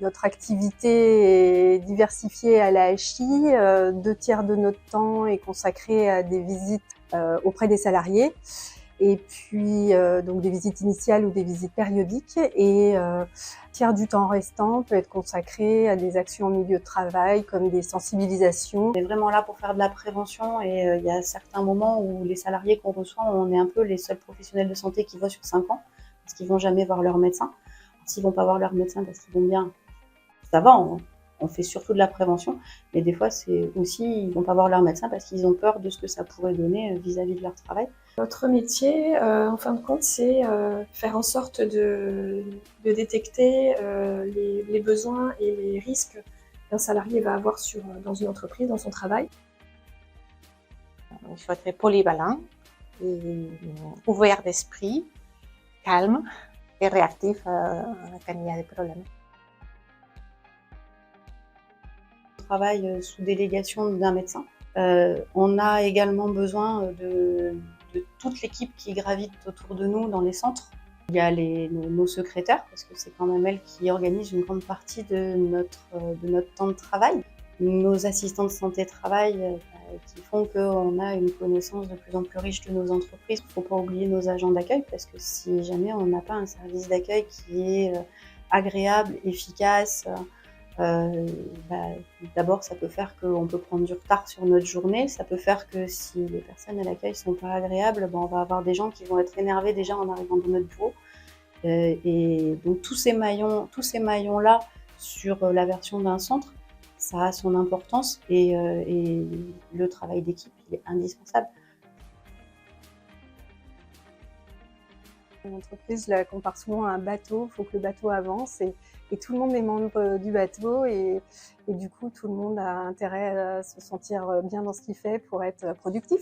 Notre activité est diversifiée à l'AHI. 2/3 de notre temps est consacré à des visites auprès des salariés. Et puis donc des visites initiales ou des visites périodiques. Et tiers du temps restant peut être consacré à des actions en milieu de travail comme des sensibilisations. On est vraiment là pour faire de la prévention et il y a certains moments où les salariés qu'on reçoit, on est un peu les seuls professionnels de santé qui voient sur 5 ans parce qu'ils vont jamais voir leur médecin. S'ils vont pas voir leur médecin parce qu'ils vont bien, ça va, on fait surtout de la prévention, mais des fois c'est aussi ils vont pas voir leur médecin parce qu'ils ont peur de ce que ça pourrait donner vis-à-vis de leur travail. Notre métier, en fin de compte, c'est faire en sorte de détecter les besoins et les risques qu'un salarié va avoir dans une entreprise, dans son travail. Il faut être polyvalent, et ouvert d'esprit, calme et réactif quand il y a des problèmes. On travaille sous délégation d'un médecin. On a également besoin de toute l'équipe qui gravite autour de nous dans les centres. Il y a nos secrétaires, parce que c'est quand même elles qui organisent une grande partie de notre temps de travail. Nos assistants de santé travail qui font qu'on a une connaissance de plus en plus riche de nos entreprises. Il ne faut pas oublier nos agents d'accueil, parce que si jamais on n'a pas un service d'accueil qui est agréable, efficace, d'abord, ça peut faire qu'on peut prendre du retard sur notre journée. Ça peut faire que si les personnes à l'accueil sont pas agréables, on va avoir des gens qui vont être énervés déjà en arrivant dans notre bureau. Et donc tous ces maillons-là sur la version d'un centre, ça a son importance et le travail d'équipe, il est indispensable. L'entreprise, je la compare souvent à un bateau. Il faut que le bateau avance et tout le monde est membre du bateau et du coup, tout le monde a intérêt à se sentir bien dans ce qu'il fait pour être productif.